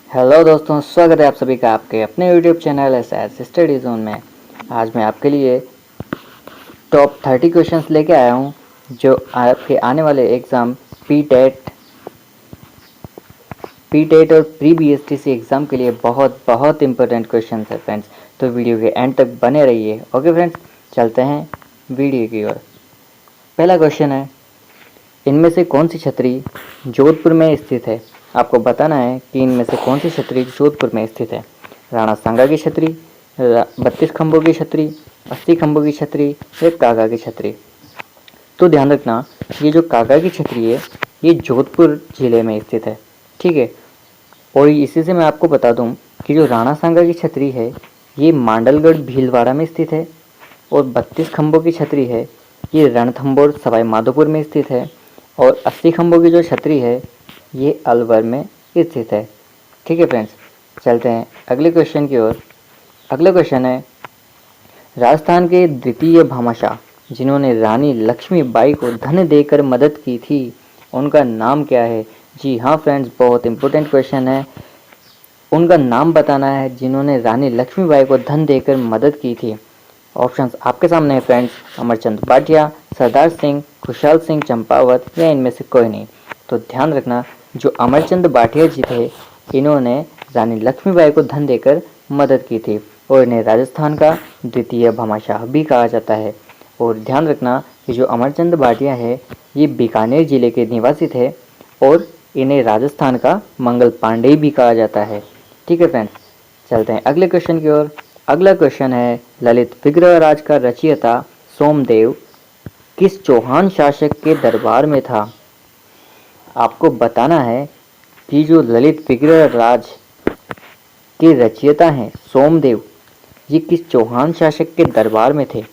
Hello दोस्तों, स्वागत है आप सभी का आपके अपने YouTube channel SS study zone में। आज मैं आपके लिए टॉप 30 क्वेश्चंस लेके आया हूँ जो आपके आने वाले एग्ज़ाम पी टेट और प्री बीएसटीसी एग्ज़ाम के लिए बहुत बहुत इंपॉर्टेंट क्वेश्चंस है फ्रेंड्स। तो वीडियो के एंड तक बने रहिए। ओके फ्रेंड्स, चलते हैं वीडियो की ओर। पहला क्वेश्चन है, इनमें से कौन सी छतरी जोधपुर में स्थित है? आपको बताना है कि इनमें से कौन सी छतरी जोधपुर में स्थित है। राणा सांगा की छतरी, 32 खंभों की छतरी, 80 खंभों की छतरी या कागा की छतरी। तो ध्यान रखना, ये जो कागा की छतरी है ये जोधपुर जिले में स्थित है। ठीक है। और इसी से मैं आपको बता दूं कि जो राणा सांगा की छतरी है ये मांडलगढ़ भीलवाड़ा में स्थित है, और 32 खंभों की छतरी है ये रणथंभौर सवाई माधोपुर में स्थित है, और 80 खंभों की जो छतरी है ये अलवर में स्थित है। ठीक है फ्रेंड्स, चलते हैं अगले क्वेश्चन की ओर। अगला क्वेश्चन है, राजस्थान के द्वितीय भामाशाह जिन्होंने रानी लक्ष्मीबाई को धन देकर मदद की थी, उनका नाम क्या है? जी हाँ फ्रेंड्स, बहुत इंपॉर्टेंट क्वेश्चन है। उनका नाम बताना है जिन्होंने रानी लक्ष्मीबाई को धन देकर मदद की थी। ऑप्शंस आपके सामने है फ्रेंड्स, अमरचंद भाटिया, सरदार सिंह, खुशहाल सिंह चंपावत या इनमें से कोई नहीं। तो ध्यान रखना, जो अमरचंद भाटिया जी थे इन्होंने रानी लक्ष्मीबाई को धन देकर मदद की थी, और इन्हें राजस्थान का द्वितीय भामाशाह भी कहा जाता है। और ध्यान रखना कि जो अमरचंद भाटिया है ये बीकानेर जिले के निवासी थे, और इन्हें राजस्थान का मंगल पांडे भी कहा जाता है। ठीक है फ्रेंड्स, चलते हैं अगले क्वेश्चन की ओर। अगला क्वेश्चन है, ललित विग्रह राज का रचयिता सोमदेव किस चौहान शासक के दरबार में था? आपको बताना है कि जो ललित विग्रह राज के रचयिता हैं सोमदेव, ये किस चौहान शासक के दरबार में थे?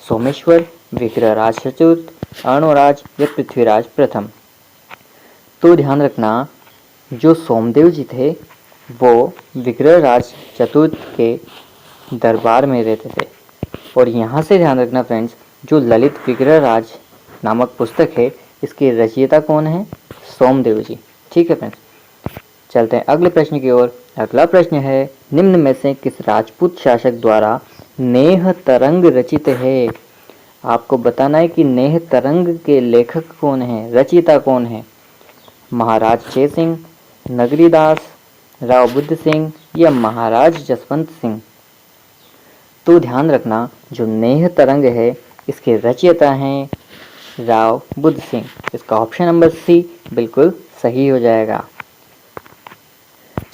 सोमेश्वर, विग्रहराज चतुर्थ, अर्णोराज या पृथ्वीराज प्रथम। तो ध्यान रखना, जो सोमदेव जी थे वो विग्रहराज चतुर्थ के दरबार में रहते थे। और यहाँ से ध्यान रखना फ्रेंड्स, जो ललित विग्रहराज नामक पुस्तक है इसके रचयिता कौन है? सोमदेव जी। ठीक है फ्रेंड्स, चलते हैं अगले प्रश्न की ओर। अगला प्रश्न है, निम्न में से किस राजपूत शासक द्वारा नेह तरंग रचित है? आपको बताना है कि नेह तरंग के लेखक कौन है, रचयिता कौन है? महाराज जय सिंह, नगरीदास, राव बुद्ध सिंह या महाराज जसवंत सिंह। तो ध्यान रखना, जो नेह तरंग है इसके रचयिता हैं राव बुद्ध सिंह। इसका ऑप्शन नंबर सी बिल्कुल सही हो जाएगा।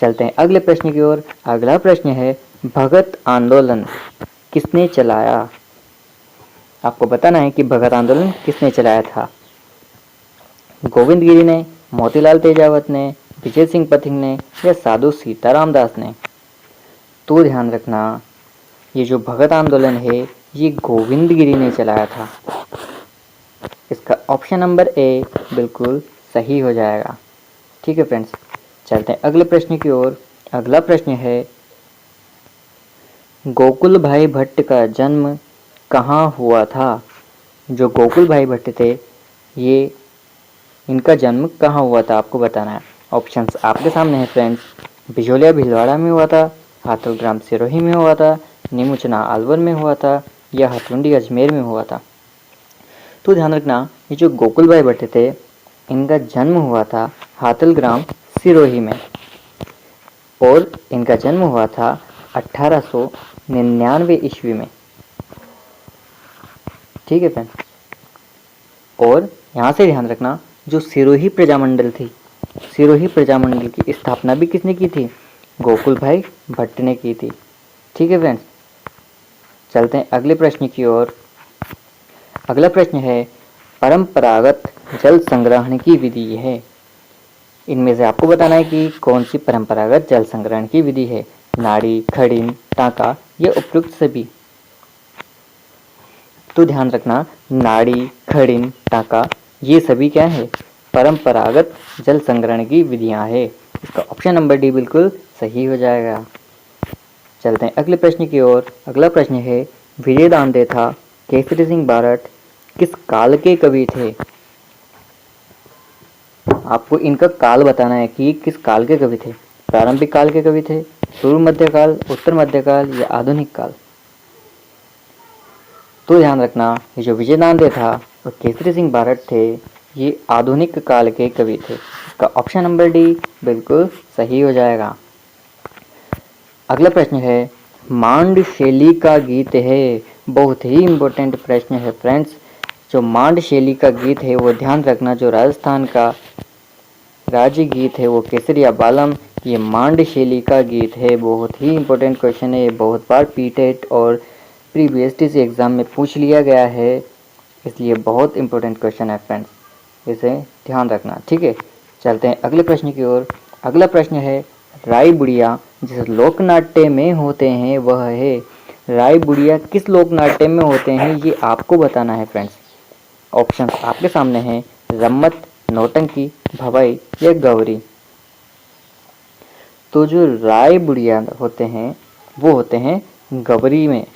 चलते हैं अगले प्रश्न की ओर। अगला प्रश्न है, भगत आंदोलन किसने चलाया? आपको बताना है कि भगत आंदोलन किसने चलाया था। गोविंद गिरी ने, मोतीलाल तेजावत ने, विजय सिंह पथिक ने या साधु सीताराम दास ने। तो ध्यान रखना, ये जो भगत आंदोलन है ये गोविंद गिरी ने चलाया था। इसका ऑप्शन नंबर ए बिल्कुल सही हो जाएगा। ठीक है फ्रेंड्स, चलते हैं अगले प्रश्न की ओर। अगला प्रश्न है, गोकुल भाई भट्ट का जन्म कहाँ हुआ था? जो गोकुल भाई भट्ट थे ये इनका जन्म कहाँ हुआ था आपको बताना है। ऑप्शंस आपके सामने है फ्रेंड्स, बिजोलिया भीलवाड़ा में हुआ था, हाथलग्राम सिरोही में हुआ था, नीमुचना अलवर में हुआ था या हथुंडी अजमेर में हुआ था। तो ध्यान रखना, ये जो गोकुल भाई भट्ट थे इनका जन्म हुआ था हाथलग्राम सिरोही में, और इनका जन्म हुआ था 1899 ईस्वी में। ठीक है फ्रेंड्स, और यहाँ से ध्यान रखना, जो सिरोही प्रजामंडल थी, सिरोही प्रजामंडल की स्थापना भी किसने की थी? गोकुल भाई भट्ट ने की थी। ठीक है फ्रेंड्स, चलते हैं अगले प्रश्न की ओर। अगला प्रश्न है, परंपरागत जल संग्रहण की विधि है। इनमें से आपको बताना है कि कौन सी परंपरागत जल संग्रहण की विधि है। नाड़ी, खड़िन, टाँका या उपयुक्त सभी। तो ध्यान रखना, नाड़ी, खड़िन, टाँका ये सभी क्या है? परंपरागत जल संग्रहण की विधियां है। इसका ऑप्शन नंबर डी बिल्कुल सही हो जाएगा। चलते हैं अगले प्रश्न की ओर। अगला प्रश्न है, विजय दांडे था केसरी सिंह बारट किस काल के कवि थे? आपको इनका काल बताना है कि किस काल के कवि थे। प्रारंभिक काल के कवि थे, पूर्व मध्यकाल, उत्तर मध्यकाल या आधुनिक काल? तो ध्यान रखना, ये जो विजय दांते था और केसरी सिंह बारट थे, ये आधुनिक काल के कवि थे। इसका ऑप्शन नंबर डी बिल्कुल सही हो जाएगा। अगला प्रश्न है, मांड शैली का गीत है। बहुत ही इम्पोर्टेंट प्रश्न है फ्रेंड्स। जो मांड शैली का गीत है वो ध्यान रखना, जो राजस्थान का राज्य गीत है वो केसरिया बालम, ये मांड शैली का गीत है। बहुत ही इम्पोर्टेंट क्वेश्चन है, ये बहुत बार पीटेट और प्री बीएसटीसी एग्ज़ाम में पूछ लिया गया है, इसलिए बहुत इम्पोर्टेंट क्वेश्चन है फ्रेंड्स, इसे ध्यान रखना। ठीक है, चलते हैं अगले प्रश्न की ओर। अगला प्रश्न है, राई बुढ़िया जिस लोकनाट्य में होते हैं वह है। राई बुढ़िया किस लोकनाट्य में होते हैं ये आपको बताना है फ्रेंड्स। ऑप्शंस आपके सामने हैं, रम्मत, नौटंकी, भवाई या गौरी। तो जो राय बुढ़िया होते हैं वो होते हैं गौरी में,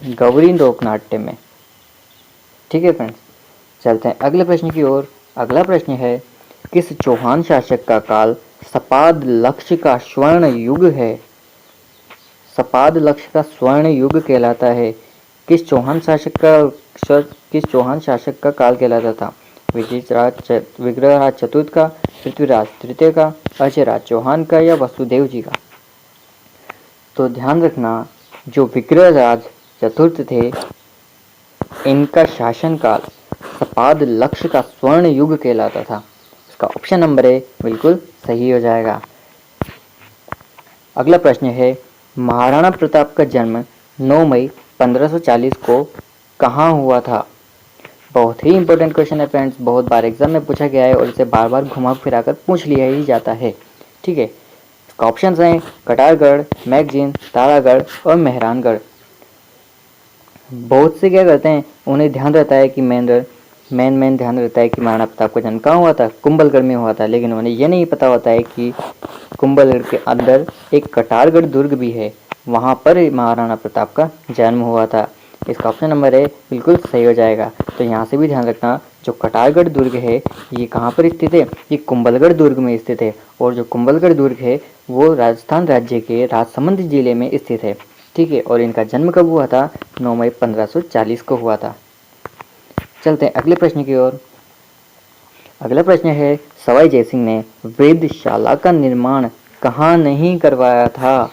गौरी लोकनाट्य में। ठीक है फ्रेंड्स, चलते हैं अगले प्रश्न की ओर। अगला प्रश्न है, किस चौहान शासक का काल सपाद लक्ष्य का स्वर्ण युग है। सपाद लक्ष्य का स्वर्ण युग कहलाता है। किस चौहान शासक का काल कहलाता था। विग्रहराज चतुर्थ का, पृथ्वीराज तृतीय का, अजयराज चौहान का या वसुदेव जी का। तो ध्यान रखना, जो विग्रहराज चतुर्थ थे इनका शासनकाल सपाद लक्ष्य का स्वर्ण युग कहलाता था। इसका ऑप्शन नंबर ए बिल्कुल सही हो जाएगा। अगला प्रश्न है, महाराणा प्रताप का जन्म 9 मई 1540 को कहाँ हुआ था। बहुत ही इंपॉर्टेंट क्वेश्चन है फ्रेंड्स, बहुत बार एग्जाम में पूछा गया है और इसे बार बार घुमा फिरा कर पूछ लिया ही जाता है। ठीक है, इसका ऑप्शन हैं कटारगढ़, मैगजीन, तारागढ़ और मेहरानगढ़। बहुत से क्या करते हैं, उन्हें ध्यान रहता है कि मेन ध्यान रहता है कि महाराणा प्रताप का जन्म कहाँ हुआ था, कुंभलगढ़ में हुआ था, लेकिन उन्हें यह नहीं पता होता है कि कुंभलगढ़ के अंदर एक कटारगढ़ दुर्ग भी है, वहाँ पर महाराणा प्रताप का जन्म हुआ था। इसका ऑप्शन नंबर ए बिल्कुल सही हो जाएगा। तो यहाँ से भी ध्यान रखना, जो कटारगढ़ दुर्ग है ये कहाँ पर स्थित है, ये कुंभलगढ़ दुर्ग में स्थित है, और जो कुंभलगढ़ दुर्ग है वो राजस्थान राज्य के राजसमंद जिले में स्थित है। ठीक है, और इनका जन्म कब हुआ था, 9 मई 1540 को हुआ था। चलते हैं अगले प्रश्न की ओर। अगला प्रश्न है, सवाई जयसिंह ने वेधशाला का निर्माण कहाँ नहीं करवाया था।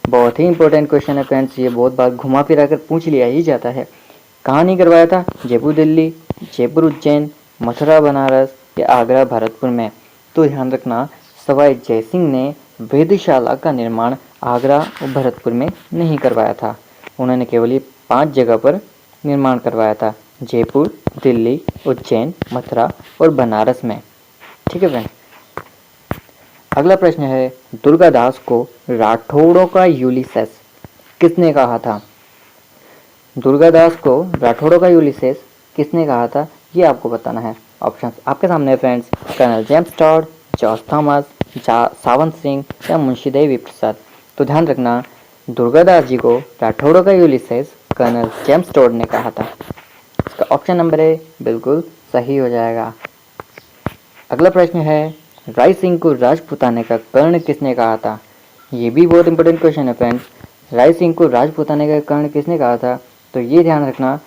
बहुत ही इंपॉर्टेंट क्वेश्चन है फ्रेंड्स, ये बहुत बार घुमा फिरा कर पूछ लिया ही जाता है। कहाँ नहीं करवाया था, जयपुर दिल्ली, जयपुर उज्जैन, मथुरा बनारस या आगरा भरतपुर में। तो ध्यान रखना, सवाई जयसिंह ने वेधशाला का निर्माण आगरा और भरतपुर में नहीं करवाया था, उन्होंने केवल ये 5 जगह पर निर्माण करवाया था, जयपुर, दिल्ली, उज्जैन, मथुरा और बनारस में। ठीक है फ्रेंड्स, अगला प्रश्न है, दुर्गादास को राठौड़ों का यूलिसेस किसने कहा था। दुर्गादास को राठौड़ों का यूलिसेस किसने कहा था ये आपको बताना है। ऑप्शंस आपके सामने है friends, colonel James Tod, George Thomas, Sawant Singh या मुंशी देवी प्रसाद। तो ध्यान रखना, दुर्गादास जी को राठौड़ों का यूलिसेस कर्नल जेम्स टॉड ने कहा था। इसका ऑप्शन नंबर ए बिल्कुल सही हो जाएगा। अगला प्रश्न है, राय सिंह को राजपूताने का कर्ण किसने कहा था। ये भी बहुत इंपॉर्टेंट क्वेश्चन है फ्रेंड्स, राय सिंह को राजपूताने का कर्ण किसने कहा था। तो ये ध्यान रखना,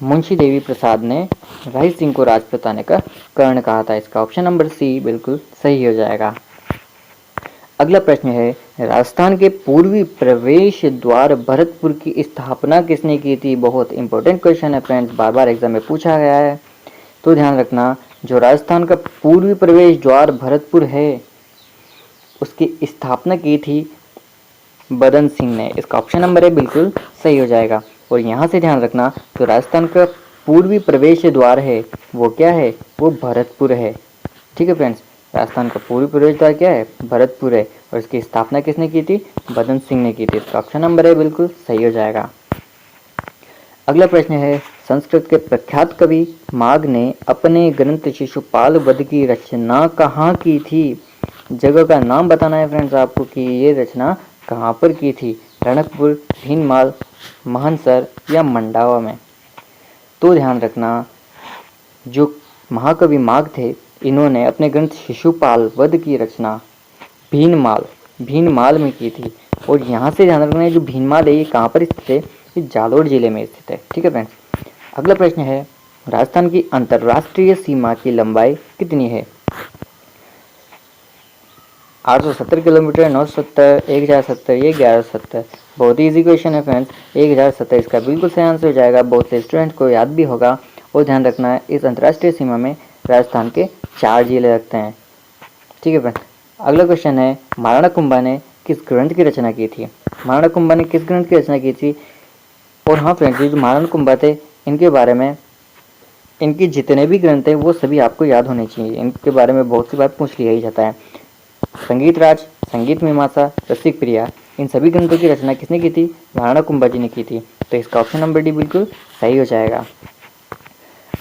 मुंशी देवी प्रसाद ने राय सिंह को राजपूताने का कर्ण कहा था। इसका ऑप्शन नंबर सी बिल्कुल सही हो जाएगा। अगला प्रश्न है, राजस्थान के पूर्वी प्रवेश द्वार भरतपुर की स्थापना किसने की थी। बहुत इंपॉर्टेंट क्वेश्चन है फ्रेंड्स, बार बार एग्जाम में पूछा गया है। तो ध्यान रखना, जो राजस्थान का पूर्वी प्रवेश द्वार भरतपुर है उसकी स्थापना की थी बदन सिंह ने। इसका ऑप्शन नंबर ए बिल्कुल सही हो जाएगा। और यहाँ से ध्यान रखना, जो राजस्थान का पूर्वी प्रवेश द्वार है वो क्या है, वो भरतपुर है। ठीक है फ्रेंड्स, राजस्थान का पूर्वी प्रवेश द्वार क्या है, भरतपुर है, और इसकी स्थापना किसने की थी, बदन सिंह ने की थी। इसका ऑप्शन नंबर ए बिल्कुल सही हो जाएगा। अगला प्रश्न है, संस्कृत के प्रख्यात कवि माघ ने अपने ग्रंथ शिशुपाल वध की रचना कहाँ की थी। जगह का नाम बताना है फ्रेंड्स आपको कि ये रचना कहाँ पर की थी, रणकपुर, भीनमाल, महनसर या मंडावा में। तो ध्यान रखना, जो महाकवि माघ थे इन्होंने अपने ग्रंथ शिशुपाल वध की रचना भीनमाल, भीनमाल में की थी। और यहाँ से ध्यान रखना है जो भीनमाल है ये कहाँ पर स्थित है, ये जालोर जिले में स्थित है। ठीक है फ्रेंड्स। अगला प्रश्न है राजस्थान की अंतर्राष्ट्रीय सीमा की लंबाई कितनी है? 870 किलोमीटर, 970, 1070, ये 1170। बहुत ही ईजी क्वेश्चन है फ्रेंड्स। 1070 इसका बिल्कुल सही आंसर हो जाएगा। बहुत से स्टूडेंट को याद भी होगा। और ध्यान रखना है इस अंतर्राष्ट्रीय सीमा में राजस्थान के 4 जिले लगते हैं। ठीक है फ्रेंड्स। अगला क्वेश्चन है महाराणा कुंभा ने किस ग्रंथ की रचना की थी? महाराणा कुंभा ने किस ग्रंथ की रचना की थी? और हाँ फ्रेंड्स, ये जो महाराणा कुंभा थे इनके बारे में, इनके जितने भी ग्रंथ हैं वो सभी आपको याद होने चाहिए। इनके बारे में बहुत सी बार पूछ लिया ही जाता है। संगीत राज, संगीत मीमांसा, रसिक प्रिया, इन सभी ग्रंथों की रचना किसने की थी? महाराणा कुंभा जी ने की थी। तो इसका ऑप्शन नंबर डी बिल्कुल सही हो जाएगा।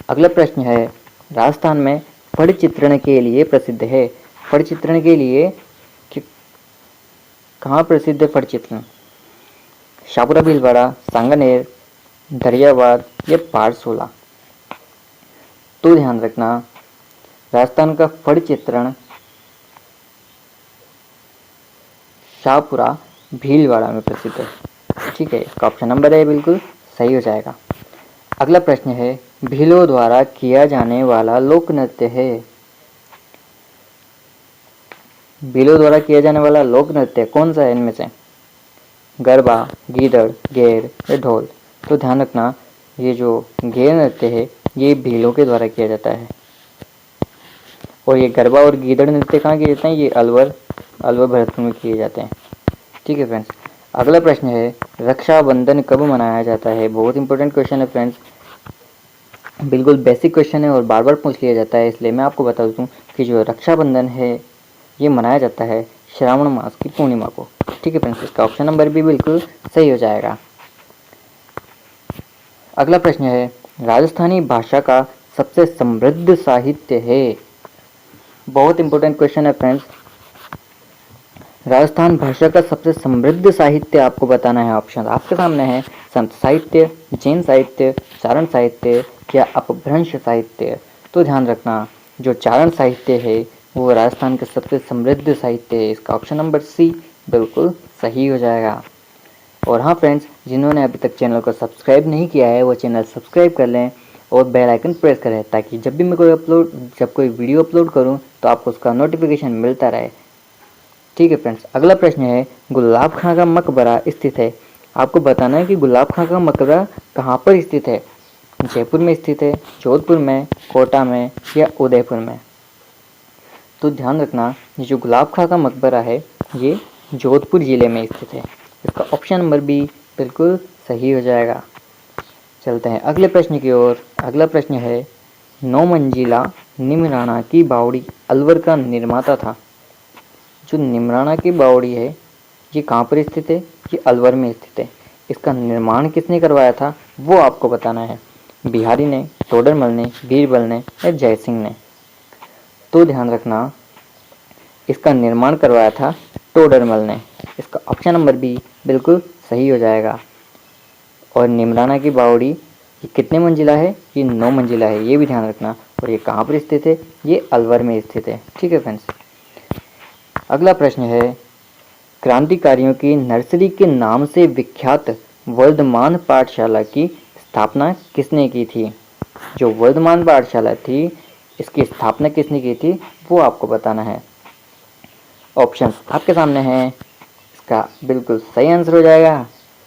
अगला प्रश्न है राजस्थान में फड़ चित्रण के लिए प्रसिद्ध है। फड़ चित्रण के लिए कहाँ प्रसिद्ध है फड़ चित्रण? शाहपुरा भीलवाड़ा, सांगानेर, दरियाबाद या पारसोला? तो ध्यान रखना राजस्थान का फड़ चित्रण शाहपुरा भीलवाड़ा में प्रसिद्ध है। ठीक है, इसका ऑप्शन नंबर है बिल्कुल सही हो जाएगा। अगला प्रश्न है भीलों द्वारा किया जाने वाला लोक नृत्य है। भीलों द्वारा किया जाने वाला लोक नृत्य कौन सा है इनमें से? गरबा, गीदड़, गेर या ढोल? तो ध्यान रखना ये जो गेर नृत्य है ये भीलों के द्वारा किया जाता है। और ये गरबा और गीदड़ नृत्य कहाँ किए जाते हैं? ये अलवर भरतपुर में किए जाते हैं। ठीक है फ्रेंड्स। अगला प्रश्न है रक्षाबंधन कब मनाया जाता है? बहुत इंपॉर्टेंट क्वेश्चन है फ्रेंड्स, बिल्कुल बेसिक क्वेश्चन है और बार बार पूछ लिया जाता है। इसलिए मैं आपको बता दूं कि जो रक्षाबंधन है ये मनाया जाता है श्रावण मास की पूर्णिमा को। ठीक है फ्रेंड्स, इसका ऑप्शन नंबर भी बिल्कुल सही हो जाएगा। अगला प्रश्न है राजस्थानी भाषा का सबसे समृद्ध साहित्य है। बहुत इंपॉर्टेंट क्वेश्चन है फ्रेंड्स। राजस्थान भाषा का सबसे समृद्ध साहित्य आपको बताना है। ऑप्शन आपके सामने है संत साहित्य, जैन साहित्य, चारण साहित्य या अपभ्रंश साहित्य। तो ध्यान रखना जो चारण साहित्य है वो राजस्थान का सबसे समृद्ध साहित्य है। इसका ऑप्शन नंबर सी बिल्कुल सही हो जाएगा। और हाँ फ्रेंड्स, जिन्होंने अभी तक चैनल को सब्सक्राइब नहीं किया है वो चैनल सब्सक्राइब कर लें और बेल आइकन प्रेस करें ताकि जब भी मैं कोई वीडियो अपलोड करूँ तो आपको उसका नोटिफिकेशन मिलता रहे। ठीक है फ्रेंड्स। अगला प्रश्न है गुलाब खां का मकबरा स्थित है। आपको बताना है कि गुलाब खां का मकबरा कहाँ पर स्थित है? जयपुर में स्थित है, जोधपुर में, कोटा में या उदयपुर में? तो ध्यान रखना ये जो गुलाब खां का मकबरा है ये जोधपुर जिले में स्थित है। इसका ऑप्शन नंबर बी बिल्कुल सही हो जाएगा। चलते हैं अगले प्रश्न की ओर। अगला प्रश्न है 9 मंजिला निमराना की बावड़ी अलवर का निर्माता था। जो निमराना की बावड़ी है ये कहाँ पर स्थित है? ये अलवर में स्थित है। इसका निर्माण किसने करवाया था वो आपको बताना है। बिहारी ने, तोडरमल ने, बीरबल ने या जयसिंह ने? तो ध्यान रखना इसका निर्माण करवाया था तोडरमल ने। इसका ऑप्शन नंबर बी बिल्कुल सही हो जाएगा। और निमराना की बावड़ी ये कितने मंजिला है? ये 9 मंजिला है, ये भी ध्यान रखना। और ये कहाँ पर स्थित है? ये अलवर में स्थित है। ठीक है फ्रेंड्स। अगला प्रश्न है क्रांतिकारियों की नर्सरी के नाम से विख्यात वर्धमान पाठशाला की स्थापना किसने की थी? जो वर्धमान पाठशाला थी इसकी स्थापना किसने की थी वो आपको बताना है। ऑप्शन आपके सामने हैं। इसका बिल्कुल सही आंसर हो जाएगा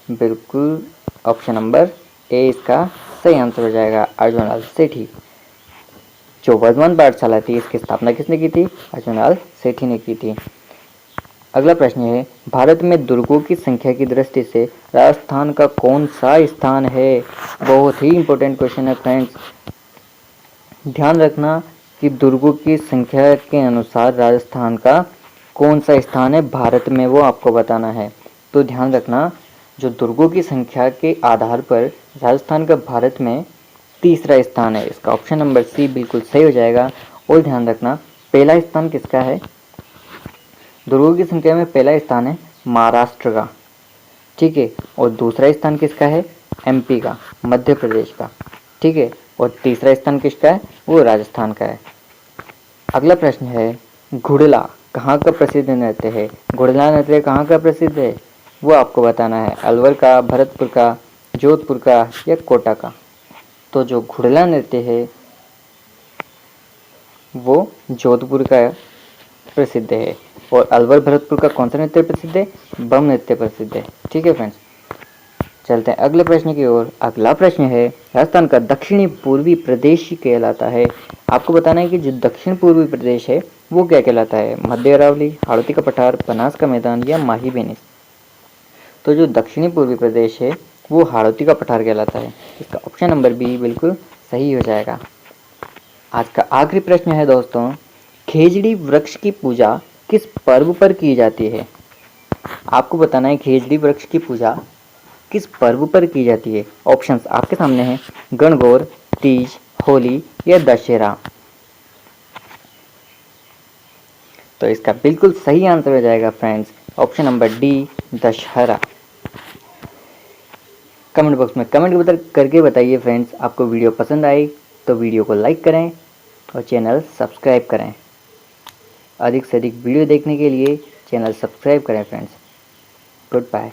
बिल्कुल ऑप्शन नंबर ए इसका सही आंसर हो जाएगा, अर्जुनलाल सेठी। जो वर्धमान पाठशाला थी इसकी स्थापना किसने की थी? अर्जुनलाल सेठी ने की थी। अगला प्रश्न है भारत में दुर्गों की संख्या की दृष्टि से राजस्थान का कौन सा स्थान है? बहुत ही इंपॉर्टेंट क्वेश्चन है फ्रेंड्स। ध्यान रखना कि दुर्गों की संख्या के अनुसार राजस्थान का कौन सा स्थान है भारत में वो आपको बताना है। तो ध्यान रखना जो दुर्गों की संख्या के आधार पर राजस्थान का भारत में तीसरा स्थान है। इसका ऑप्शन नंबर सी बिल्कुल सही हो जाएगा। और ध्यान रखना पहला स्थान किसका है? दुर्गों की संख्या में पहला स्थान है महाराष्ट्र का। ठीक है। और दूसरा स्थान किसका है? एमपी का, मध्य प्रदेश का। ठीक है। और तीसरा स्थान किसका है? वो राजस्थान का है। अगला प्रश्न है घुड़ला कहाँ का प्रसिद्ध नृत्य है? घुड़ला नृत्य कहाँ का प्रसिद्ध है वो आपको बताना है। अलवर का, भरतपुर का, जोधपुर का या कोटा का? तो जो घुड़ला नृत्य है वो जोधपुर का प्रसिद्ध है। और अलवर भरतपुर का कौन सा नृत्य प्रसिद्ध है? बम नृत्य प्रसिद्ध है। ठीक है फ्रेंड्स, चलते हैं अगले प्रश्न की ओर। अगला प्रश्न है, राजस्थान का दक्षिणी पूर्वी प्रदेश कहलाता है। आपको बताना है कि जो दक्षिण पूर्वी प्रदेश है वो क्या कहलाता है? मध्य अरावली, हाड़ौती का पठार, बनास का मैदान या माही बेनिस? तो जो दक्षिणी पूर्वी प्रदेश है वो हाड़ौती का पठार कहलाता है। इसका ऑप्शन नंबर बी बिल्कुल सही हो जाएगा। आज का आखिरी प्रश्न है दोस्तों, खेजड़ी वृक्ष की पूजा किस पर्व पर की जाती है? आपको बताना है खेजड़ी वृक्ष की पूजा किस पर्व पर की जाती है। ऑप्शंस आपके सामने हैं, गणगौर, तीज, होली या दशहरा? तो इसका बिल्कुल सही आंसर हो जाएगा friends, option number D, Dussehra. Comment box में कमेंट करके बताइए फ्रेंड्स, आपको वीडियो पसंद आई तो वीडियो को लाइक करें और चैनल सब्सक्राइब करें। अधिक से अधिक वीडियो देखने के लिए चैनल सब्सक्राइब करें फ्रेंड्स। Good bye.